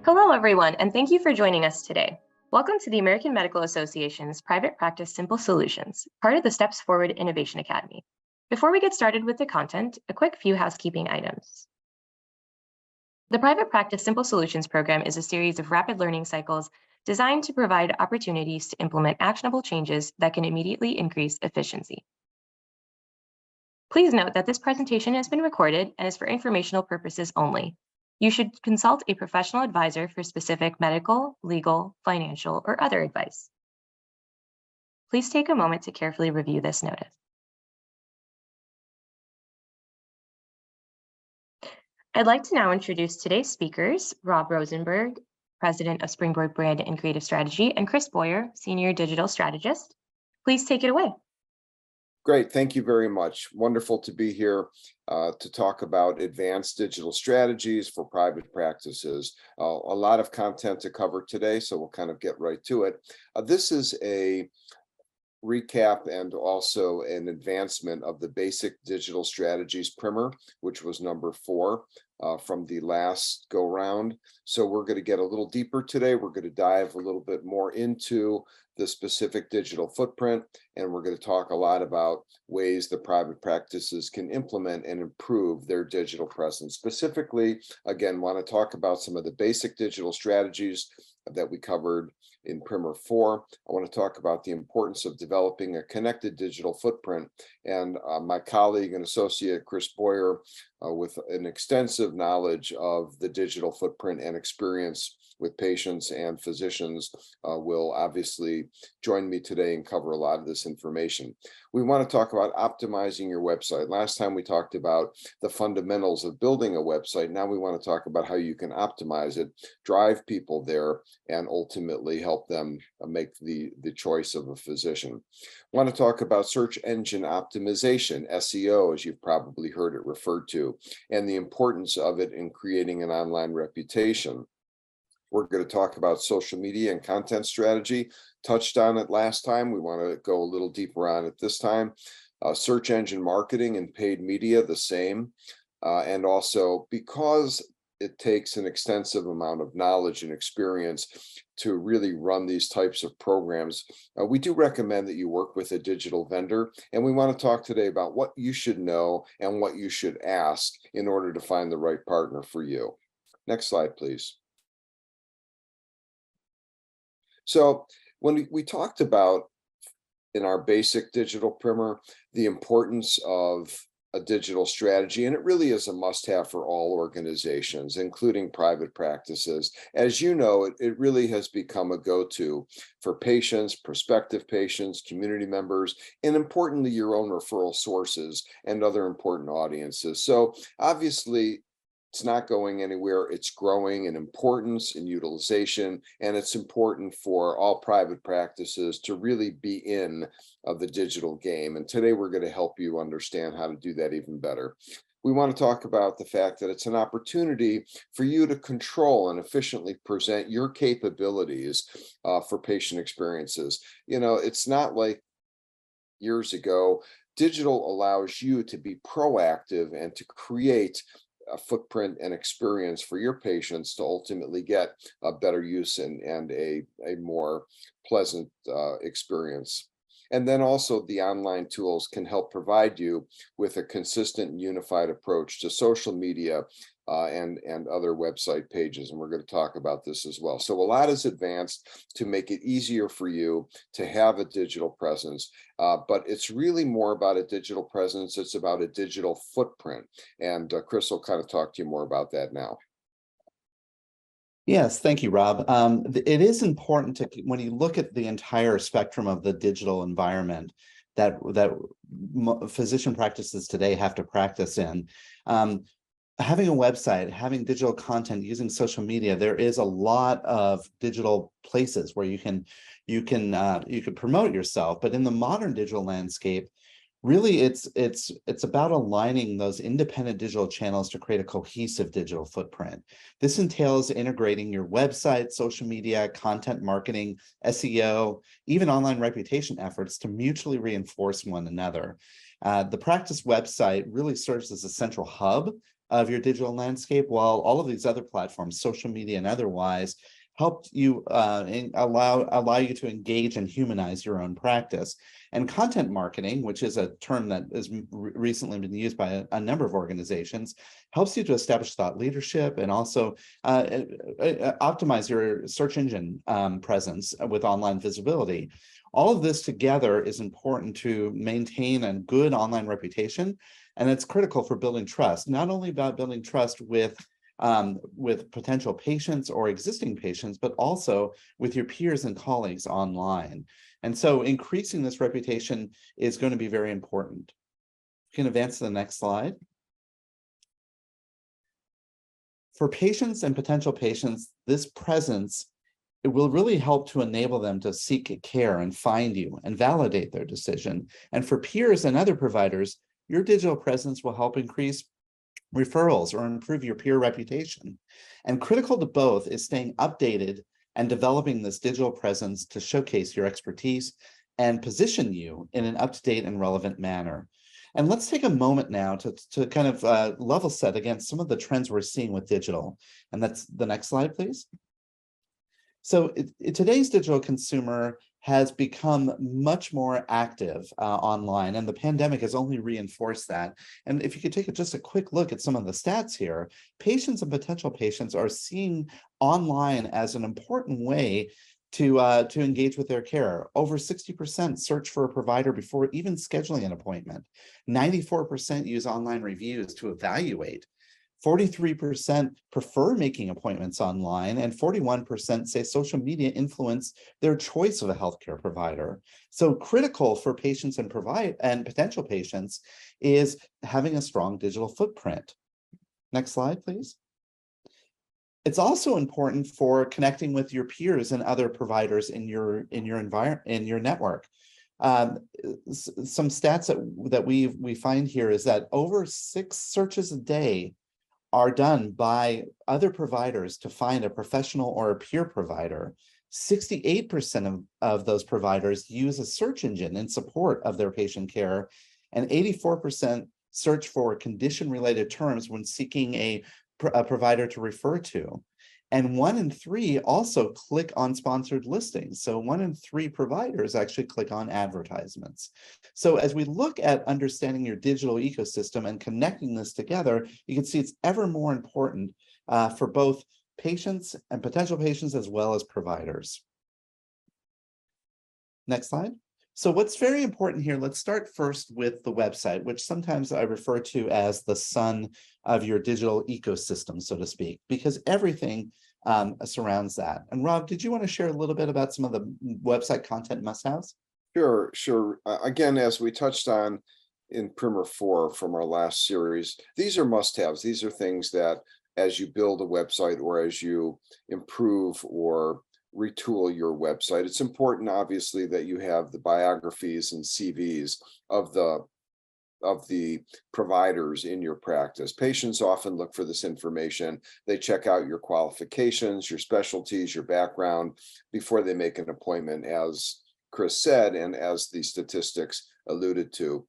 Hello, everyone, and thank you for joining us today. Welcome to the American Medical Association's Private Practice Simple Solutions, part of the Steps Forward Innovation Academy. Before we get started with the content, a quick few housekeeping items. The Private Practice Simple Solutions program is a series of rapid learning cycles designed to provide opportunities to implement actionable changes that can immediately increase efficiency. Please note that this presentation has been recorded and is for informational purposes only. You should consult a professional advisor for specific medical, legal, financial, or other advice. Please take a moment to carefully review this notice. I'd like to now introduce today's speakers, Rob Rosenberg, President of Springboard Brand and Creative Strategy, and Chris Boyer, Senior Digital Strategist. Please take it away. Great, thank you very much. Wonderful to be here to talk about advanced digital strategies for private practices. A lot of content to cover today, so we'll kind of get right to it. This is a recap and also an advancement of the basic digital strategies primer, which was number 4 from the last go round. So we're going to get a little deeper today. We're going to dive a little bit more into the specific digital footprint, and we're going to talk a lot about ways the private practices can implement and improve their digital presence. Specifically, again, want to talk about some of the basic digital strategies that we covered in primer 4. I want to talk about the importance of developing a connected digital footprint, and my colleague and associate Chris Boyer, with an extensive knowledge of the digital footprint and experience with patients and physicians, will obviously join me today and cover a lot of this information. We want to talk about optimizing your website. Last time we talked about the fundamentals of building a website. Now we want to talk about how you can optimize it, drive people there, and ultimately help them make the choice of a physician. Want to talk about search engine optimization, SEO, as you've probably heard it referred to, and the importance of it in creating an online reputation. We're going to talk about social media and content strategy. Touched on it last time. We want to go a little deeper on it this time. Search engine marketing and paid media, the same. And also, because it takes an extensive amount of knowledge and experience to really run these types of programs, we do recommend that you work with a digital vendor. And we want to talk today about what you should know and what you should ask in order to find the right partner for you. Next slide, please. So when we talked about in our basic digital primer, the importance of a digital strategy, and it really is a must-have for all organizations, including private practices. As you know, it really has become a go-to for patients, prospective patients, community members, and importantly, your own referral sources and other important audiences. So obviously, it's not going anywhere. It's growing in importance and utilization, and it's important for all private practices to really be in the digital game. And today we're going to help you understand how to do that even better. We want to talk about the fact that it's an opportunity for you to control and efficiently present your capabilities for patient experiences. You know, it's not like years ago. Digital allows you to be proactive and to create a footprint and experience for your patients to ultimately get a better use and a more pleasant experience. And then also the online tools can help provide you with a consistent and unified approach to social media and other website pages. And we're going to talk about this as well. So a lot is advanced to make it easier for you to have a digital presence, but it's really more about a digital presence. It's about a digital footprint. And Chris will kind of talk to you more about that now. Yes, thank you, Rob. It is important to, when you look at the entire spectrum of the digital environment that physician practices today have to practice in, having a website, having digital content, using social media, there is a lot of digital places where you can promote yourself. But in the modern digital landscape, really it's about aligning those independent digital channels to create a cohesive digital footprint. This entails integrating your website, social media, content marketing, SEO, even online reputation efforts to mutually reinforce one another. The practice website really serves as a central hub of your digital landscape, while all of these other platforms, social media and otherwise, helped you allow you to engage and humanize your own practice. And content marketing, which is a term that has recently been used by a number of organizations, helps you to establish thought leadership and also optimize your search engine presence with online visibility. All of this together is important to maintain a good online reputation, and it's critical for building trust, not only about building trust with potential patients or existing patients, but also with your peers and colleagues online. And so increasing this reputation is going to be very important. You can advance to the next slide. For patients and potential patients, this presence, it will really help to enable them to seek care and find you and validate their decision. And for peers and other providers, your digital presence will help increase referrals or improve your peer reputation. And critical to both is staying updated and developing this digital presence to showcase your expertise and position you in an up-to-date and relevant manner. And let's take a moment now to kind of level set against some of the trends we're seeing with digital. And that's the next slide, please. So today's digital consumer has become much more active online, and the pandemic has only reinforced that. And if you could take just a quick look at some of the stats here, patients and potential patients are seeing online as an important way to engage with their care. Over 60% search for a provider before even scheduling an appointment. 94% use online reviews to evaluate. 43% prefer making appointments online, and 41% say social media influence their choice of a healthcare provider. So critical for patients and potential patients is having a strong digital footprint. Next slide, please. It's also important for connecting with your peers and other providers in your network. Some stats that we find here is that over 6 searches a day are done by other providers to find a professional or a peer provider. 68% of those providers use a search engine in support of their patient care, and 84% search for condition-related terms when seeking a provider to refer to. And 1 in 3 also click on sponsored listings. So 1 in 3 providers actually click on advertisements. So as we look at understanding your digital ecosystem and connecting this together, you can see it's ever more important for both patients and potential patients as well as providers. Next slide. So what's very important here, let's start first with the website, which sometimes I refer to as the sun of your digital ecosystem, so to speak, because everything surrounds that. And Rob, did you want to share a little bit about some of the website content must-haves? Sure. Again, as we touched on in Primer 4 from our last series, these are must-haves. These are things that as you build a website or as you improve or retool your website, it's important, obviously, that you have the biographies and CVs of the providers in your practice. Patients often look for this information. They check out your qualifications, your specialties, your background before they make an appointment, as Chris said, and as the statistics alluded to.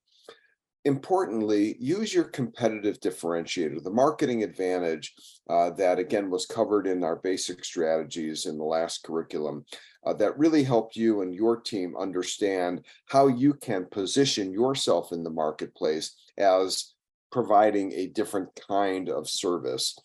Importantly, use your competitive differentiator, the marketing advantage that, again, was covered in our basic strategies in the last curriculum that really helped you and your team understand how you can position yourself in the marketplace as providing a different kind of service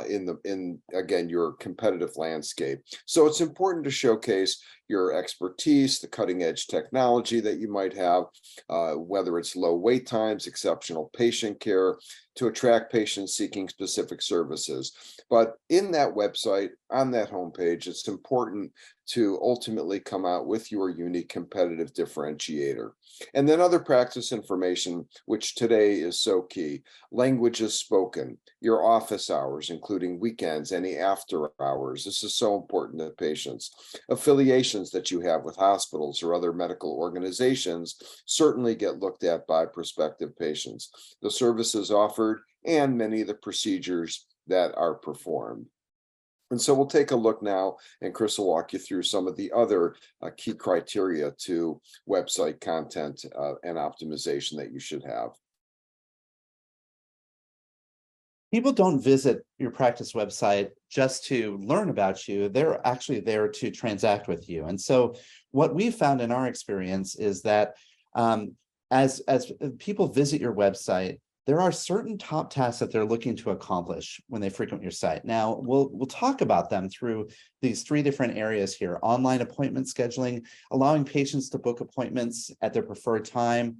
in again, your competitive landscape. So it's important to showcase your expertise, the cutting edge technology that you might have, whether it's low wait times, exceptional patient care, to attract patients seeking specific services. But in that website, on that homepage, it's important to ultimately come out with your unique competitive differentiator. And then other practice information, which today is so key: languages spoken, your office hours, including weekends, any after hours. This is so important to patients. Affiliations that you have with hospitals or other medical organizations certainly get looked at by prospective patients. The services offered and many of the procedures that are performed. And so we'll take a look now, and Chris will walk you through some of the other key criteria to website content and optimization that you should have. People don't visit your practice website just to learn about you. They're actually there to transact with you. And so what we found in our experience is that as people visit your website, there are certain top tasks that they're looking to accomplish when they frequent your site. Now, we'll talk about them through these three different areas here: online appointment scheduling, allowing patients to book appointments at their preferred time,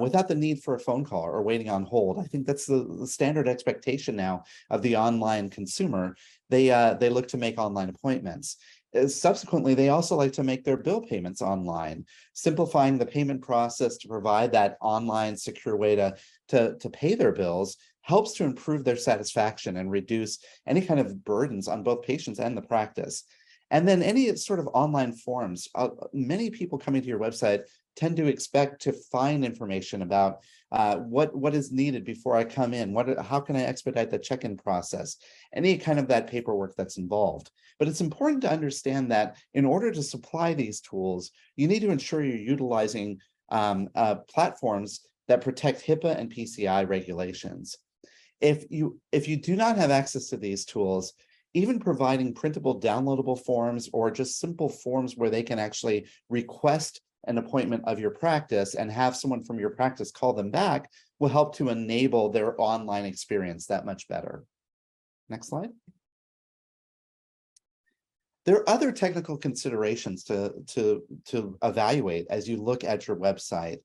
without the need for a phone call or waiting on hold. I think that's the standard expectation now of the online consumer. They look to make online appointments. Subsequently, they also like to make their bill payments online, simplifying the payment process to provide that online secure way to pay their bills helps to improve their satisfaction and reduce any kind of burdens on both patients and the practice. And then any sort of online forms, many people coming to your website tend to expect to find information about what is needed before I come in, how can I expedite the check-in process, any kind of that paperwork that's involved. But it's important to understand that in order to supply these tools, you need to ensure you're utilizing platforms that protect HIPAA and PCI regulations. If you do not have access to these tools, even providing printable downloadable forms or just simple forms where they can actually request an appointment of your practice and have someone from your practice call them back will help to enable their online experience that much better. Next slide. There are other technical considerations to evaluate as you look at your website.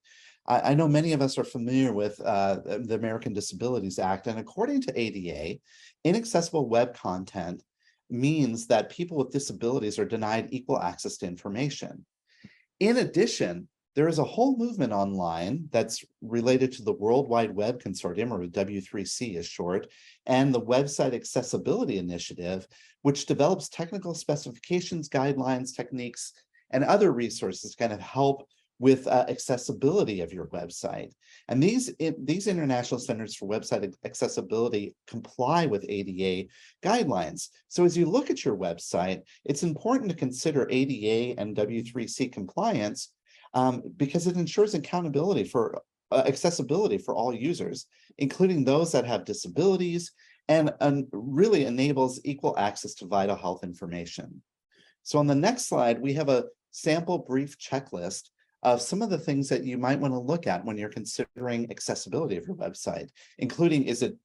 I know many of us are familiar with the American Disabilities Act, and according to ADA, inaccessible web content means that people with disabilities are denied equal access to information. In addition, there is a whole movement online that's related to the World Wide Web Consortium, or W3C is short, and the Website Accessibility Initiative, which develops technical specifications, guidelines, techniques, and other resources to kind of help with accessibility of your website. And these international standards for website accessibility comply with ADA guidelines. So as you look at your website, it's important to consider ADA and W3C compliance because it ensures accountability for accessibility for all users, including those that have disabilities, and really enables equal access to vital health information. So on the next slide, we have a sample brief checklist of some of the things that you might want to look at when you're considering accessibility of your website, including, is it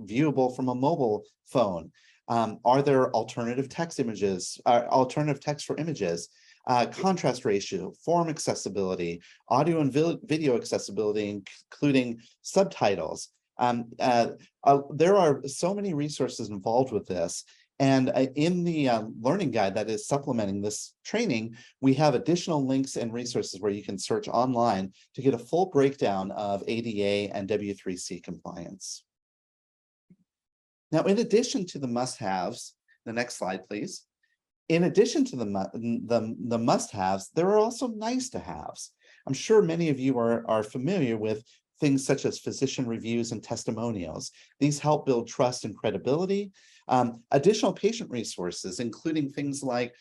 viewable from a mobile phone? Are there alternative text images, alternative text for images, contrast ratio, form accessibility, audio and video accessibility, including subtitles. There are so many resources involved with this. And in the learning guide that is supplementing this training, we have additional links and resources where you can search online to get a full breakdown of ADA and W3C compliance. Now, in addition to the must-haves, the next slide, please. In addition to the must-haves, there are also nice-to-haves. I'm sure many of you are familiar with things such as physician reviews and testimonials. These help build trust and credibility. Additional patient resources, including things like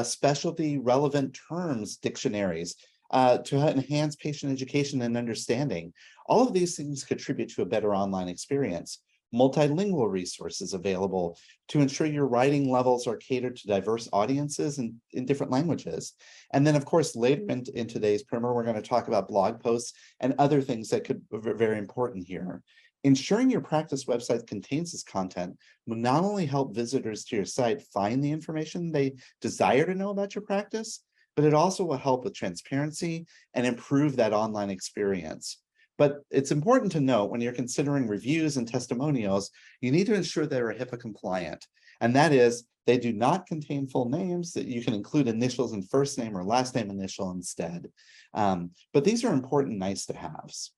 specialty relevant terms dictionaries to enhance patient education and understanding. All of these things contribute to a better online experience. Multilingual resources available to ensure your writing levels are catered to diverse audiences in different languages. And then, of course, later in today's primer, we're going to talk about blog posts and other things that could be very important here. Ensuring your practice website contains this content will not only help visitors to your site find the information they desire to know about your practice, but it also will help with transparency and improve that online experience. But it's important to note when you're considering reviews and testimonials, you need to ensure they're HIPAA compliant. And that is, they do not contain full names, that you can include initials and first name or last name initial instead. But these are important nice to haves.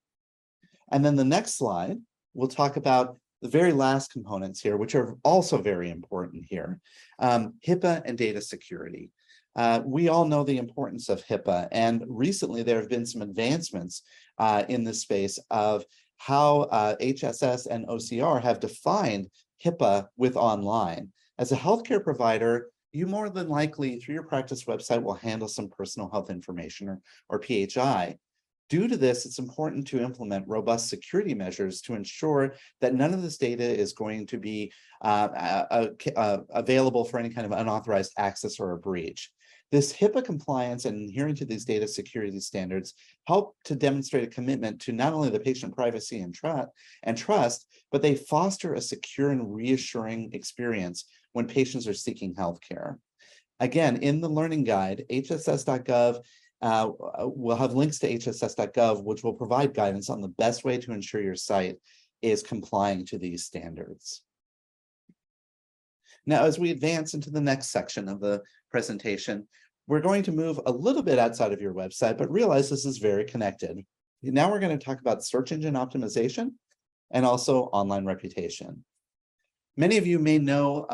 And then the next slide, we'll talk about the very last components here, which are also very important here. HIPAA and data security. We all know the importance of HIPAA, and recently there have been some advancements in this space of how HSS and OCR have defined HIPAA with online. As a healthcare provider, you more than likely, through your practice website, will handle some personal health information or PHI. Due to this, it's important to implement robust security measures to ensure that none of this data is going to be available for any kind of unauthorized access or a breach. This HIPAA compliance and adhering to these data security standards help to demonstrate a commitment to not only the patient privacy and trust, but they foster a secure and reassuring experience when patients are seeking healthcare. Again, in the learning guide, hss.gov we'll have links to hss.gov, which will provide guidance on the best way to ensure your site is complying to these standards. Now, as we advance into the next section of the presentation, we're going to move a little bit outside of your website, but realize this is very connected. Now we're going to talk about search engine optimization and also online reputation. Many of you may know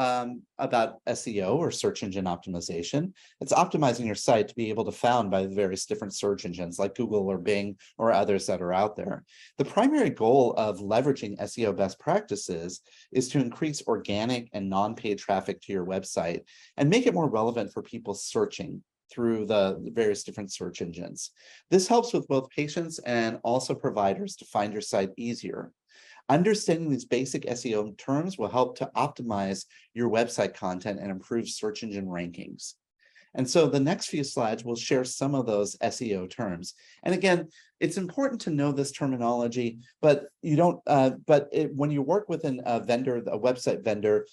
about SEO or search engine optimization. It's optimizing your site to be able to be found by various different search engines like Google or Bing or others that are out there. The primary goal of leveraging SEO best practices is to increase organic and non-paid traffic to your website and make it more relevant for people searching through the various different search engines. This helps with both patients and also providers to find your site easier. Understanding these basic SEO terms will help to optimize your website content and improve search engine rankings. And so the next few slides will share some of those SEO terms. And again, it's important to know this terminology, but you don't. When you work with a vendor, a website vendor,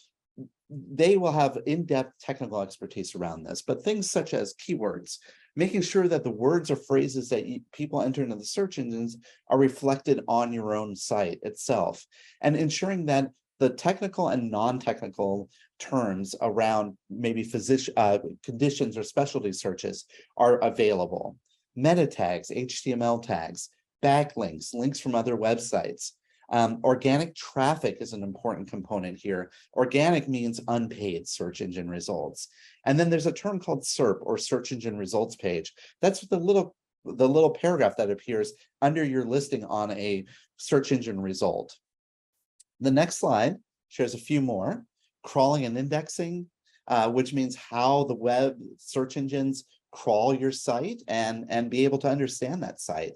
they will have in-depth technical expertise around this. But things such as keywords, making sure that the words or phrases that people enter into the search engines are reflected on your own site itself, and ensuring that the technical and non-technical terms around maybe conditions or specialty searches are available. Meta tags, HTML tags, backlinks, links from other websites. Organic traffic is an important component here. Organic means unpaid search engine results. And then there's a term called SERP, or search engine results page. That's the little paragraph that appears under your listing on a search engine result. The next slide shares a few more. Crawling and indexing, which means how the web search engines crawl your site and be able to understand that site.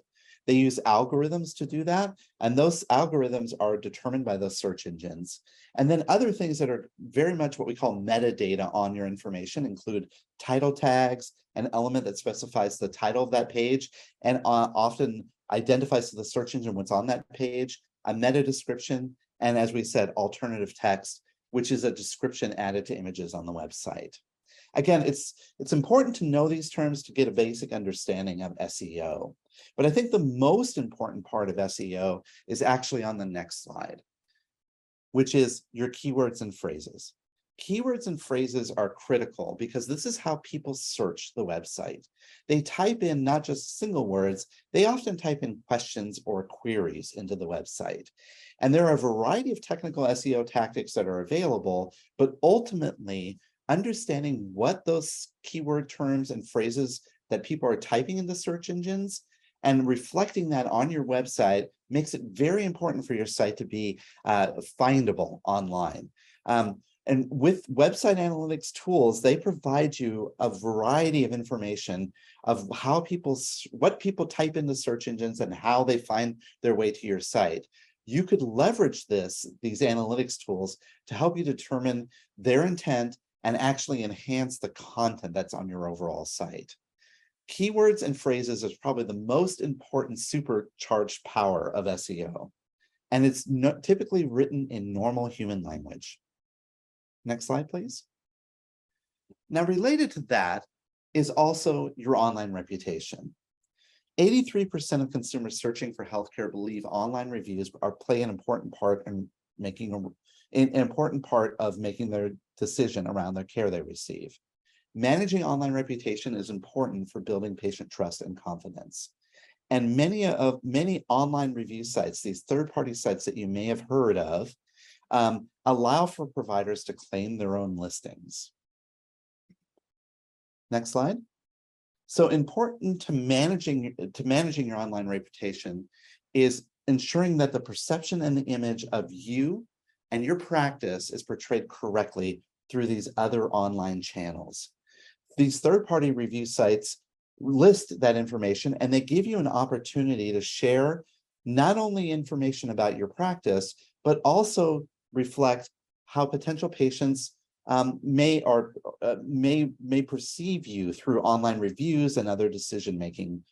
They use algorithms to do that, and those algorithms are determined by those search engines. And then other things that are very much what we call metadata on your information include title tags, an element that specifies the title of that page and often identifies to the search engine what's on that page, a meta description, and as we said, alternative text, which is a description added to images on the website. Again, it's important to know these terms to get a basic understanding of SEO. But I think the most important part of SEO is actually on the next slide, which is your keywords and phrases. Keywords and phrases are critical because this is how people search the website. They type in not just single words, they often type in questions or queries into the website. And there are a variety of technical SEO tactics that are available, but ultimately, understanding what those keyword terms and phrases that people are typing into search engines and reflecting that on your website makes it very important for your site to be findable online. And with website analytics tools, they provide you a variety of information of what people type into search engines and how they find their way to your site. You could leverage these analytics tools to help you determine their intent and actually enhance the content that's on your overall site. Keywords and phrases is probably the most important supercharged power of SEO, and it's typically written in normal human language. Next slide, please. Now, related to that is also your online reputation. 83% of consumers searching for healthcare believe online reviews play an important part in making their decision around their care they receive. Managing online reputation is important for building patient trust and confidence. And many online review sites, these third-party sites that you may have heard of, allow for providers to claim their own listings. Next slide. So important to managing your online reputation is ensuring that the perception and the image of you and your practice is portrayed correctly through these other online channels. These third-party review sites list that information, and they give you an opportunity to share not only information about your practice, but also reflect how potential patients may perceive you through online reviews and other decision-making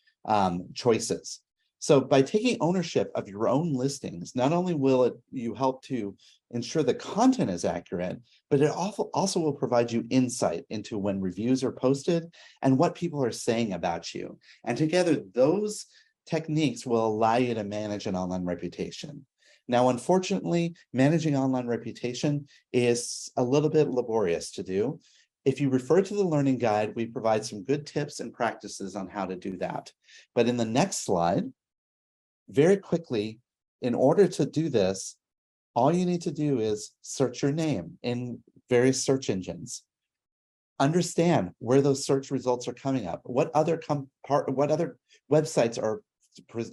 choices. So by taking ownership of your own listings, not only will you help to ensure the content is accurate, but it also will provide you insight into when reviews are posted and what people are saying about you. And together, those techniques will allow you to manage an online reputation. Now, unfortunately, managing online reputation is a little bit laborious to do. If you refer to the learning guide, we provide some good tips and practices on how to do that. But in the next slide, very quickly, in order to do this, all you need to do is search your name in various search engines. Understand where those search results are coming up. What other websites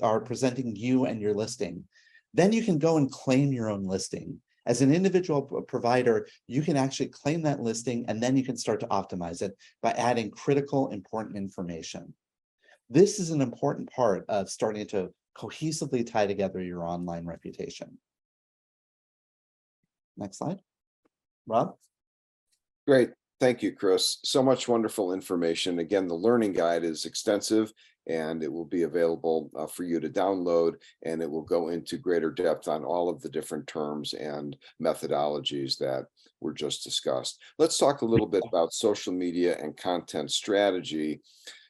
are presenting you and your listing. Then you can go and claim your own listing. As an individual provider, you can actually claim that listing, and then you can start to optimize it by adding critical, important information. This is an important part of starting to cohesively tie together your online reputation. Next slide. Rob? Great. Thank you, Chris. So much wonderful information. Again, the learning guide is extensive, and it will be available for you to download, and it will go into greater depth on all of the different terms and methodologies that were just discussed. Let's talk a little bit about social media and content strategy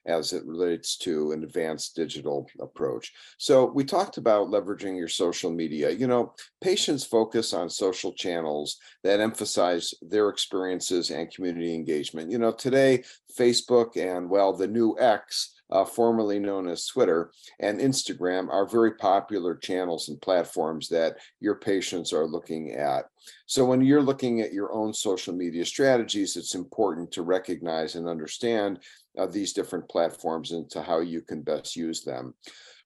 as it relates to an advanced digital approach. So we talked about leveraging your social media. You know, patients focus on social channels that emphasize their experiences and community engagement. You know, today, Facebook and, well, the new X, formerly known as Twitter, and Instagram are very popular channels and platforms that your patients are looking at. So when you're looking at your own social media strategies, it's important to recognize and understand these different platforms and to how you can best use them.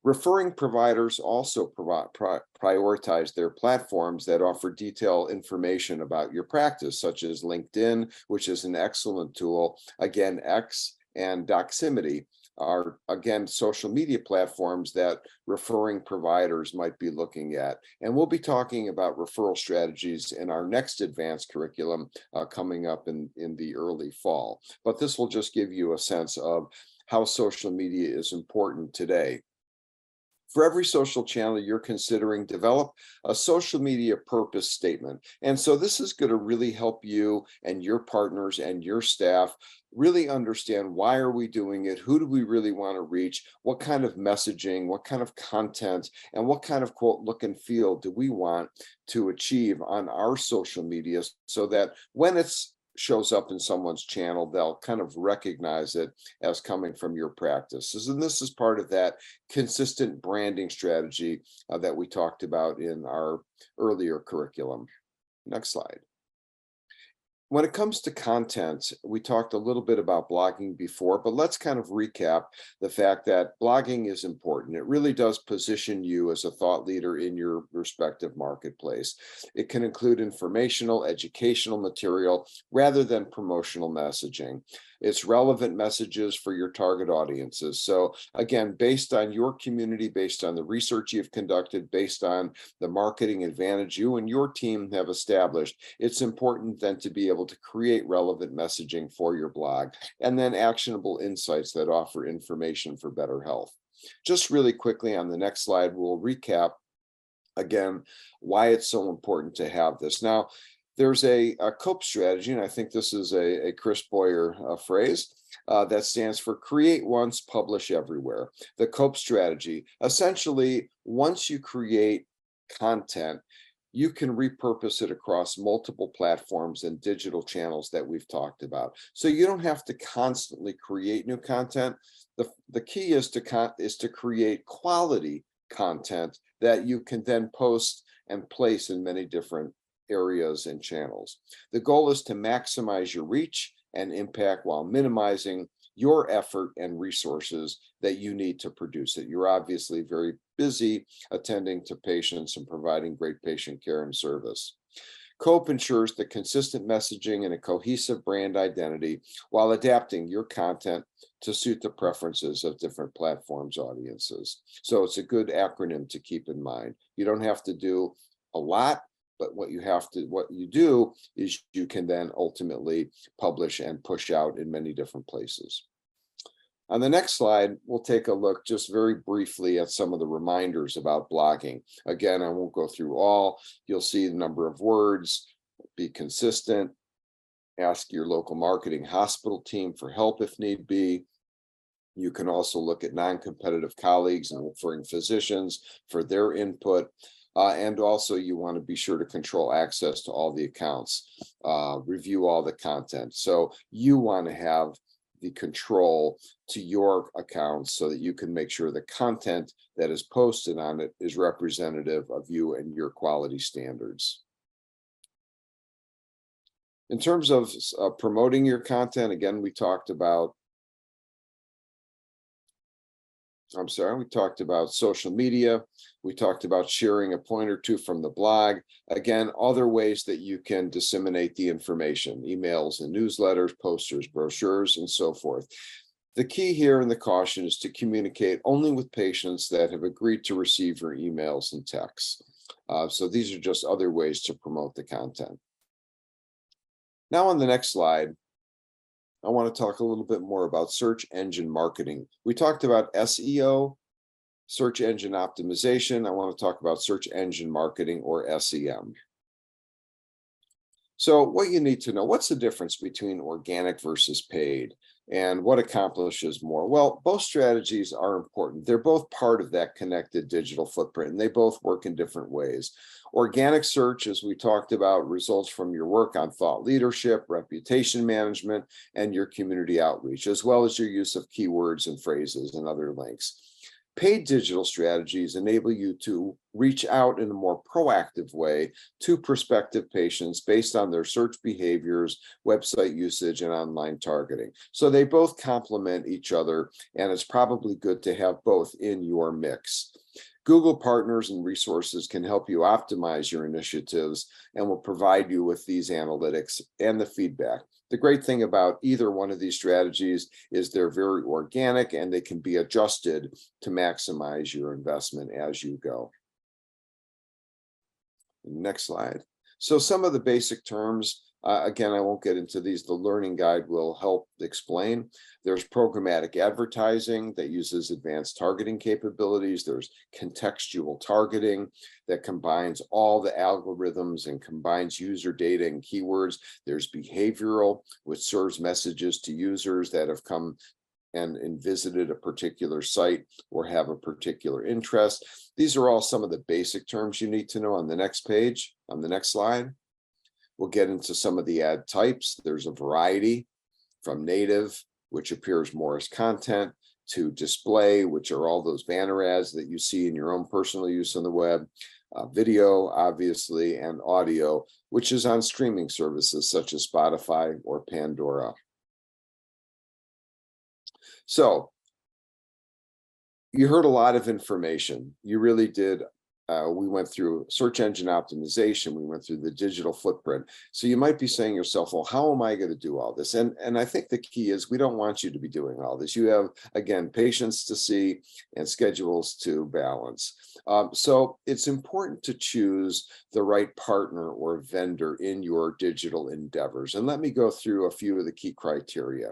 Referring providers also prioritize their platforms that offer detailed information about your practice, such as LinkedIn, which is an excellent tool. Again, X and Doximity are, again, social media platforms that referring providers might be looking at. And we'll be talking about referral strategies in our next advanced curriculum coming up in the early fall. But this will just give you a sense of how social media is important today. For every social channel you're considering, develop a social media purpose statement. And so this is going to really help you and your partners and your staff really understand, why are we doing it? Who do we really want to reach? What kind of messaging, what kind of content, and what kind of, quote, look and feel do we want to achieve on our social media, so that when it's shows up in someone's channel, they'll kind of recognize it as coming from your practices. And this is part of that consistent branding strategy that we talked about in our earlier curriculum. Next slide. When it comes to content, we talked a little bit about blogging before, but let's kind of recap the fact that blogging is important. It really does position you as a thought leader in your respective marketplace. It can include informational, educational material rather than promotional messaging. It's relevant messages for your target audiences. So again, based on your community, based on the research you've conducted, based on the marketing advantage you and your team have established, it's important then to be able to create relevant messaging for your blog, and then actionable insights that offer information for better health. Just really quickly on the next slide, we'll recap again why it's so important to have this. Now, there's a COPE strategy, and I think this is a Chris Boyer phrase that stands for create once, publish everywhere. The COPE strategy, essentially, once you create content, you can repurpose it across multiple platforms and digital channels that we've talked about. So you don't have to constantly create new content. The key is to create quality content that you can then post and place in many different areas and channels. The goal is to maximize your reach and impact while minimizing your effort and resources that you need to produce it. You're obviously very busy attending to patients and providing great patient care and service. COPE ensures the consistent messaging and a cohesive brand identity while adapting your content to suit the preferences of different platforms' audiences. So it's a good acronym to keep in mind. You don't have to do a lot, but what you do is you can then ultimately publish and push out in many different places. On the next slide, we'll take a look just very briefly at some of the reminders about blogging. Again, I won't go through all. You'll see the number of words, be consistent, ask your local marketing hospital team for help if need be. You can also look at non-competitive colleagues and referring physicians for their input. And also you want to be sure to control access to all the accounts, review all the content. So you want to have the control to your accounts so that you can make sure the content that is posted on it is representative of you and your quality standards. In terms of promoting your content, again, we talked about social media. We talked about sharing a point or two from the blog. Again, other ways that you can disseminate the information, emails and newsletters, posters, brochures, and so forth. The key here and the caution is to communicate only with patients that have agreed to receive your emails and texts. So these are just other ways to promote the content. Now on the next slide, I want to talk a little bit more about search engine marketing. We talked about SEO, search engine optimization. I want to talk about search engine marketing, or SEM. So what you need to know, what's the difference between organic versus paid, and what accomplishes more? Well, both strategies are important. They're both part of that connected digital footprint, and they both work in different ways. Organic search, as we talked about, results from your work on thought leadership, reputation management, and your community outreach, as well as your use of keywords and phrases and other links. Paid digital strategies enable you to reach out in a more proactive way to prospective patients based on their search behaviors, website usage, and online targeting. So they both complement each other, and it's probably good to have both in your mix. Google partners and resources can help you optimize your initiatives and will provide you with these analytics and the feedback. The great thing about either one of these strategies is they're very organic and they can be adjusted to maximize your investment as you go. Next slide. So some of the basic terms, again, I won't get into these. The learning guide will help explain. There's programmatic advertising that uses advanced targeting capabilities. There's contextual targeting that combines all the algorithms and combines user data and keywords. There's behavioral, which serves messages to users that have come and visited a particular site or have a particular interest. These are all some of the basic terms you need to know. On the next page, on the next slide, we'll get into some of the ad types. There's a variety from native, which appears more as content, to display, which are all those banner ads that you see in your own personal use on the web, video, obviously, and audio, which is on streaming services such as Spotify or Pandora. So you heard a lot of information. You really did. We went through search engine optimization. We went through the digital footprint. So you might be saying to yourself, well, how am I going to do all this? And I think the key is we don't want you to be doing all this. You have, again, patients to see and schedules to balance. So it's important to choose the right partner or vendor in your digital endeavors. And let me go through a few of the key criteria.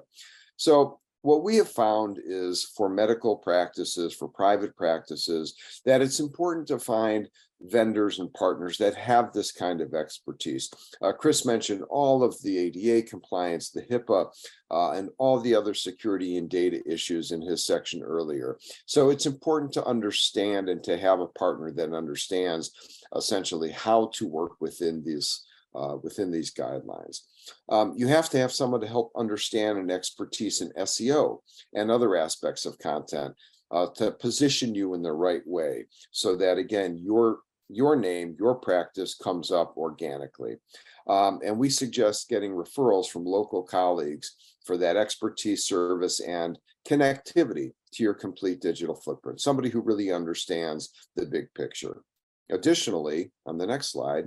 So what we have found is for medical practices, for private practices, that it's important to find vendors and partners that have this kind of expertise. Chris mentioned all of the ADA compliance, the HIPAA, and all the other security and data issues in his section earlier. So it's important to understand and to have a partner that understands essentially how to work within these guidelines. You have to have someone to help understand and expertise in SEO and other aspects of content to position you in the right way so that, again, your name, your practice comes up organically. And we suggest getting referrals from local colleagues for that expertise, service, and connectivity to your complete digital footprint, somebody who really understands the big picture. Additionally, on the next slide,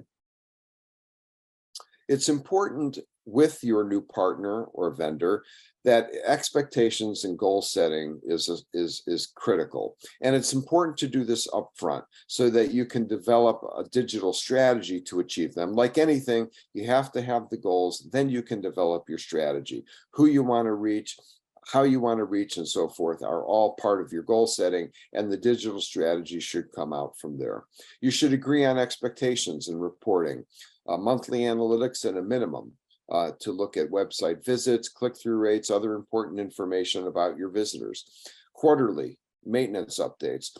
It's important with your new partner or vendor that expectations and goal setting is critical. And it's important to do this upfront so that you can develop a digital strategy to achieve them. Like anything, you have to have the goals, then you can develop your strategy. Who you want to reach, how you want to reach, and so forth are all part of your goal setting, and the digital strategy should come out from there. You should agree on expectations and reporting, monthly analytics at a minimum, to look at website visits, click-through rates, other important information about your visitors. Quarterly maintenance updates,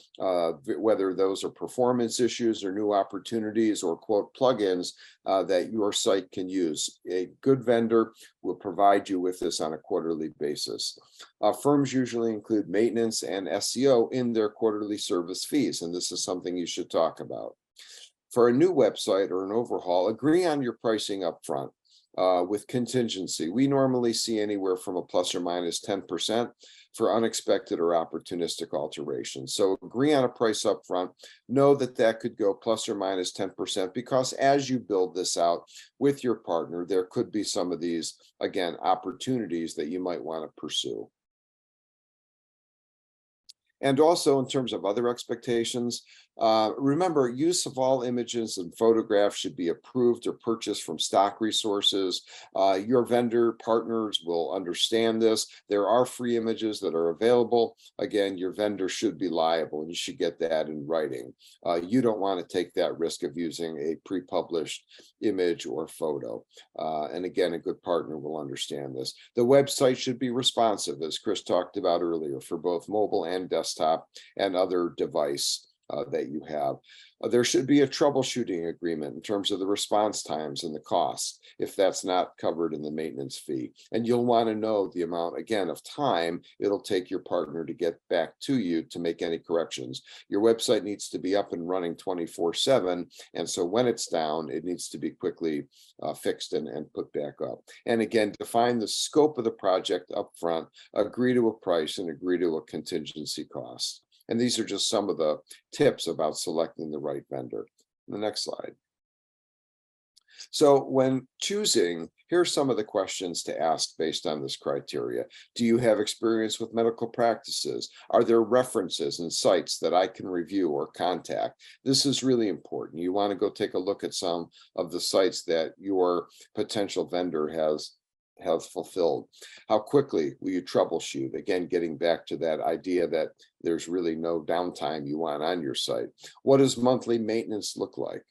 whether those are performance issues or new opportunities or quote plugins that your site can use. A good vendor will provide you with this on a quarterly basis. Firms usually include maintenance and SEO in their quarterly service fees, and this is something you should talk about. For a new website or an overhaul, agree on your pricing up front. With contingency, we normally see anywhere from a plus or minus 10% for unexpected or opportunistic alterations. So agree on a price up front. Know that that could go plus or minus 10% because as you build this out with your partner, there could be some of these, again, opportunities that you might want to pursue. And also in terms of other expectations, remember, use of all images and photographs should be approved or purchased from stock resources. Your vendor partners will understand this. There are free images that are available. Again, your vendor should be liable and you should get that in writing. You don't want to take that risk of using a pre-published image or photo. And again, a good partner will understand this. The website should be responsive, as Chris talked about earlier, for both mobile and desktop and other device that you have. There should be a troubleshooting agreement in terms of the response times and the cost, if that's not covered in the maintenance fee. And you'll want to know the amount, again, of time it'll take your partner to get back to you to make any corrections. Your website needs to be up and running 24/7. And so when it's down, it needs to be quickly fixed and put back up. And again, define the scope of the project up front, agree to a price, and agree to a contingency cost. And these are just some of the tips about selecting the right vendor. The next slide. So when choosing, here's some of the questions to ask based on this criteria. Do you have experience with medical practices? Are there references and sites that I can review or contact? This is really important. You want to go take a look at some of the sites that your potential vendor has fulfilled. How quickly will you troubleshoot? Again, getting back to that idea that there's really no downtime you want on your site. What does monthly maintenance look like?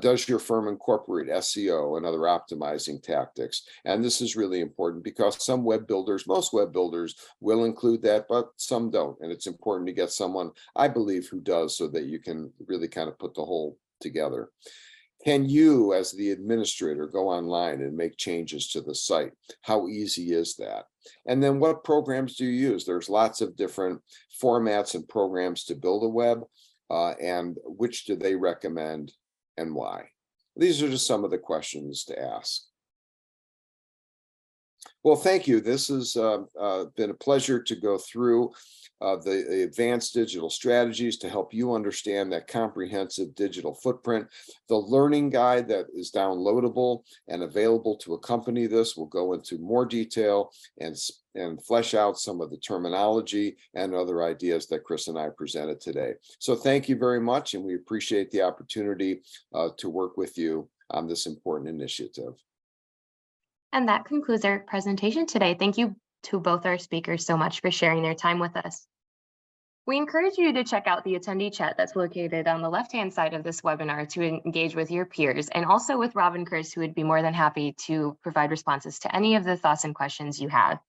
Does your firm incorporate SEO and other optimizing tactics? And this is really important because some web builders, most web builders will include that, but some don't. And it's important to get someone, I believe, who does so that you can really kind of put the whole together. Can you, as the administrator, go online and make changes to the site? How easy is that? And then what programs do you use? There's lots of different formats and programs to build a web, and which do they recommend and why? These are just some of the questions to ask. Well, thank you. This has been a pleasure to go through the advanced digital strategies to help you understand that comprehensive digital footprint. The learning guide that is downloadable and available to accompany this will go into more detail and flesh out some of the terminology and other ideas that Chris and I presented today. So thank you very much, and we appreciate the opportunity to work with you on this important initiative. And that concludes our presentation today. Thank you to both our speakers so much for sharing their time with us. We encourage you to check out the attendee chat that's located on the left-hand side of this webinar to engage with your peers, and also with Rob and Chris, who would be more than happy to provide responses to any of the thoughts and questions you have.